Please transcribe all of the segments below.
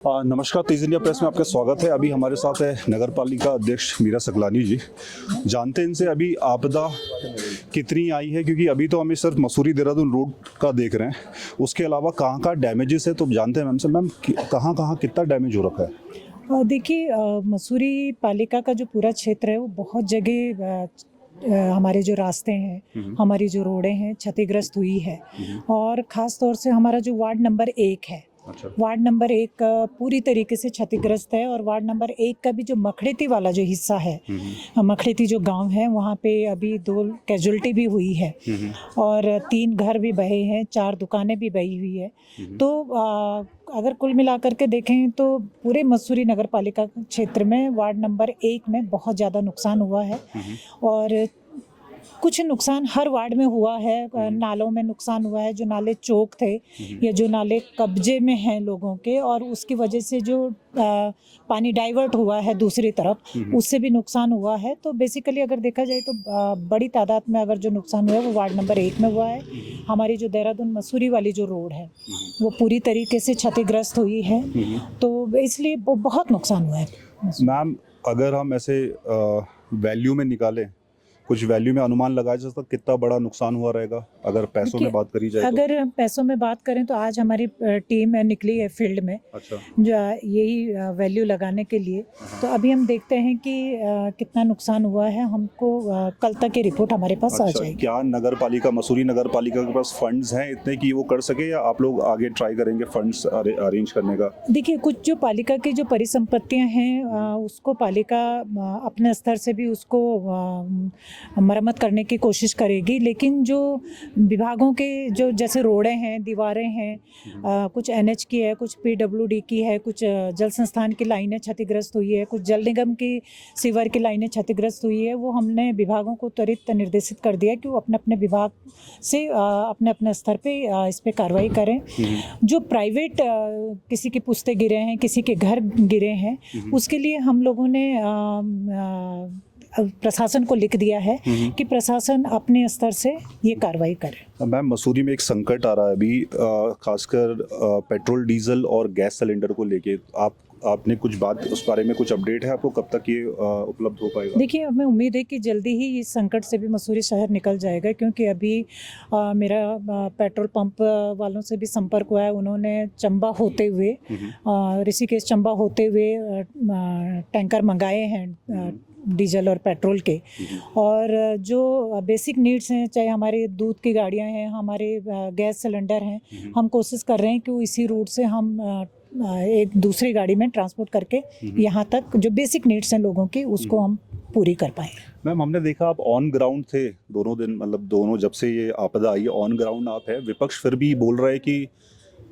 नमस्कार, तेज India press में आपका स्वागत है। अभी हमारे साथ है नगर पालिका अध्यक्ष मीरा सकलानी जी। जानते हैं इनसे अभी आपदा कितनी आई है, क्योंकि अभी तो हमें सिर्फ मसूरी देहरादून रोड का देख रहे हैं, उसके अलावा कहाँ कहाँ डैमेजेस है तो जानते हैं मैम से। मैम कहाँ कहाँ कितना डैमेज हो रखा है? देखिए, मसूरी पालिका का जो पूरा क्षेत्र है वो बहुत जगह हमारे जो रास्ते हैं, हमारी जो रोडें हैं क्षतिग्रस्त हुई है। और ख़ास तौर से हमारा जो वार्ड नंबर 1 है, अच्छा। वार्ड नंबर 1 पूरी तरीके से क्षतिग्रस्त है। और वार्ड नंबर 1 का भी जो मखड़ेती वाला जो हिस्सा है, मखड़ेती जो गांव है, वहाँ पे अभी 2 कैजुअल्टी भी हुई है और 3 घर भी बहे हैं, 4 दुकानें भी बही हुई है। तो अगर कुल मिलाकर के देखें तो पूरे मसूरी नगर पालिका क्षेत्र में वार्ड नंबर 1 में बहुत ज़्यादा नुकसान हुआ है। और कुछ नुकसान हर वार्ड में हुआ है। नालों में नुकसान हुआ है, जो नाले चौक थे या जो नाले कब्जे में हैं लोगों के, और उसकी वजह से जो पानी डाइवर्ट हुआ है दूसरी तरफ, उससे भी नुकसान हुआ है। तो बेसिकली अगर देखा जाए तो बड़ी तादाद में अगर जो नुकसान हुआ है वो वार्ड नंबर 1 में हुआ है। हमारी जो देहरादून मसूरी वाली जो रोड है वो पूरी तरीके से क्षतिग्रस्त हुई है, तो इसलिए बहुत नुकसान हुआ है। मैम अगर हम ऐसे वैल्यू में निकालें, कुछ वैल्यू में अनुमान लगाया जा सकता कितना बड़ा नुकसान हुआ रहेगा अगर पैसों में बात करी जाए? अगर हम पैसों में बात करें तो आज हमारी टीम निकली है फील्ड में, अच्छा, जो यही वैल्यू लगाने के लिए। तो अभी हम देखते हैं कि कितना नुकसान हुआ है। हमको कल तक की रिपोर्ट हमारे पास आ जाएगी। क्या नगर पालिका, मसूरी नगर पालिका के पास फंड्स हैं इतने कि वो कर सके, या आप लोग आगे ट्राई करेंगे फंड्स अरेंज करने का? देखिए, कुछ जो पालिका की जो परिसंपत्तियां हैं उसको पालिका अपने स्तर से भी उसको मरम्मत करने की कोशिश करेगी। लेकिन जो विभागों के जो जैसे रोडें हैं, दीवारें हैं, कुछ NH की है, कुछ PWD की है, कुछ जल संस्थान की लाइनें क्षतिग्रस्त हुई है, कुछ जल निगम की सीवर की लाइनें क्षतिग्रस्त हुई है, वो हमने विभागों को त्वरित निर्देशित कर दिया कि वो अपने अपने विभाग से अपने अपने स्तर पे इस पर कार्रवाई करें। जो प्राइवेट किसी की पुश्ते गिरे हैं, किसी के घर गिरे हैं, उसके लिए हम लोगों ने प्रशासन को लिख दिया है कि प्रशासन अपने स्तर से ये कार्रवाई करे। मैम मसूरी में एक संकट आ रहा है अभी, खासकर पेट्रोल डीजल और गैस सिलेंडर को लेके। आपने कुछ बात उस बारे में, कुछ अपडेट है आपको, कब तक ये उपलब्ध हो पाएगा? देखिए, हमें उम्मीद है कि जल्दी ही इस संकट से भी मसूरी शहर निकल जाएगा, क्योंकि अभी मेरा पेट्रोल पंप वालों से भी संपर्क हुआ है। उन्होंने चंबा होते हुए, ऋषिकेश चंबा होते हुए टैंकर मंगाए हैं डीजल और पेट्रोल के। और जो बेसिक नीड्स हैं, चाहे हमारे दूध की गाड़ियां हैं, हमारे गैस सिलेंडर हैं, हम कोशिश कर रहे हैं कि इसी रूट से हम एक दूसरी गाड़ी में ट्रांसपोर्ट करके यहाँ तक जो बेसिक नीड्स हैं लोगों की, उसको हम पूरी कर पाएँ। मैम हमने देखा आप ऑन ग्राउंड थे दोनों दिन, मतलब दोनों जब से ये आपदा आई ऑन ग्राउंड आप है। विपक्ष फिर भी बोल रहा है कि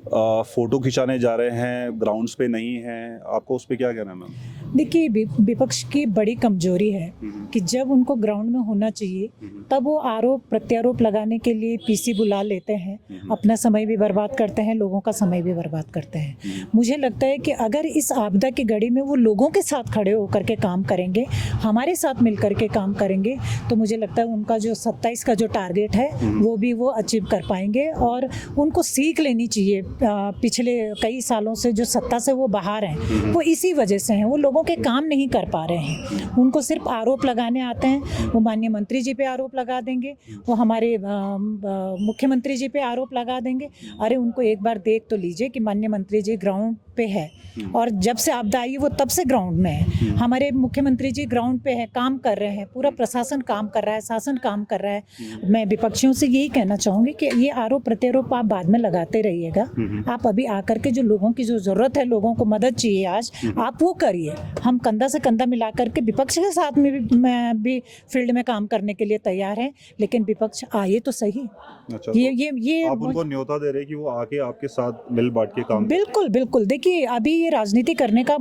फोटो खिंचाने जा रहे हैं, ग्राउंड्स पे नहीं हैं। आपको उस पर क्या कहना है मैम? देखिए, विपक्ष की बड़ी कमजोरी है कि जब उनको ग्राउंड में होना चाहिए तब वो आरोप प्रत्यारोप लगाने के लिए PC बुला लेते हैं, अपना समय भी बर्बाद करते हैं, लोगों का समय भी बर्बाद करते हैं। मुझे लगता है कि अगर इस आपदा की घड़ी में वो लोगों के साथ खड़े होकर के काम करेंगे, हमारे साथ मिलकर के काम करेंगे, तो मुझे लगता है उनका जो 27 का जो टारगेट है वो भी वो अचीव कर पाएंगे। और उनको सीख लेनी चाहिए, पिछले कई सालों से जो सत्ता से वो बाहर हैं, वो इसी वजह से हैं। वो लोगों के काम नहीं कर पा रहे हैं, उनको सिर्फ आरोप लगाने आते हैं। वो माननीय मंत्री जी पे आरोप लगा देंगे, वो हमारे मुख्यमंत्री जी पे आरोप लगा देंगे। अरे उनको एक बार देख तो लीजिए कि माननीय मंत्री जी ग्राउंड पे है, और जब से आपदा आई वो तब से ग्राउंड में है। हमारे मुख्यमंत्री जी ग्राउंड पे है, काम कर रहे हैं, पूरा प्रशासन काम कर रहा है, शासन काम कर रहा है। मैं विपक्षियों से यही कहना चाहूँगी कि ये आरोप प्रत्यारोप आप बाद में लगाते रहिएगा। आप अभी आकर के जो लोगों की जो ज़रूरत है, लोगों को मदद चाहिए आज, आप वो करिए। हम कंधा से कंधा मिला करके विपक्ष के साथ में भी फील्ड में काम करने के लिए तैयार हैं, लेकिन विपक्ष आए तो सही। अच्छा, ये आप उनको न्योता दे रहे हैं कि वो आके आपके साथ मिल बांट के काम? बिल्कुल बिल्कुल। देखिए, अभी ये राजनीति करने का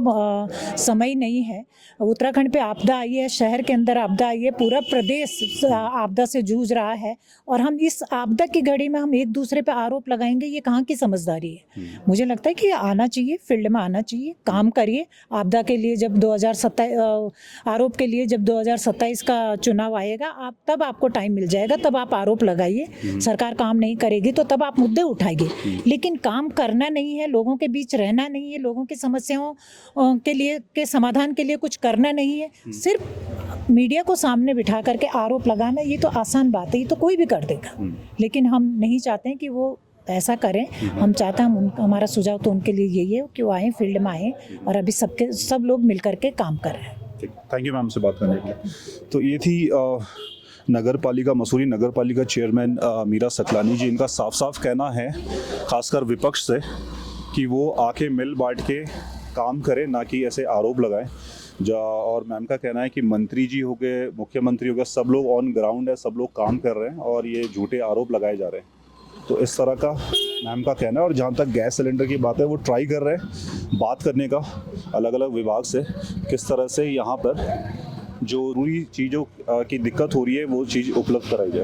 समय नहीं है। उत्तराखंड पे आपदा आई है, शहर के अंदर आपदा आई है, पूरा प्रदेश आपदा से जूझ रहा है, और हम इस आपदा की घड़ी में हम एक दूसरे पे आरोप लगाएंगे, ये कहाँ की समझदारी है? मुझे लगता है कि आना चाहिए, फील्ड में आना चाहिए, काम करिए। आपदा के लिए जब 2027 आरोप के लिए जब 2027 का चुनाव आएगा, आप तब आपको टाइम मिल जाएगा, तब आप आरोप लगाइए। सरकार काम नहीं करेगी तो तब आप मुद्दे उठाइए, लेकिन काम करना नहीं है, लोगों के बीच रहना नहीं नहीं है, लोगों की समस्याओं के समाधान के लिए कुछ करना नहीं है, सिर्फ मीडिया को सामने बिठा करके आरोप लगाना, ये तो आसान बात है, ये तो कोई भी कर देगा। लेकिन हम नहीं चाहते हैं कि वो ऐसा करें। हम चाहते हैं, हमारा सुझाव तो उनके लिए यही है कि वो आए, फील्ड में आए और अभी सब लोग मिल करके काम कर रहे हैं। थैंक यू मैम से बात करने के लिए। तो ये थी नगर पालिका मसूरी नगर पालिका चेयरमैन मीरा सकलानी जी। इनका साफ साफ कहना है, खासकर विपक्ष से, कि वो आके मिल बांट के काम करें, ना कि ऐसे आरोप लगाएं। और मैम का कहना है कि मंत्री जी हो गए, मुख्यमंत्री हो गए, सब लोग ऑन ग्राउंड है, सब लोग काम कर रहे हैं और ये झूठे आरोप लगाए जा रहे हैं। तो इस तरह का मैम का कहना है। और जहाँ तक गैस सिलेंडर की बात है, वो ट्राई कर रहे हैं बात करने का अलग अलग विभाग से, किस तरह से यहाँ पर जो जरूरी चीज़ों की दिक्कत हो रही है वो चीज़ उपलब्ध कराई जाए।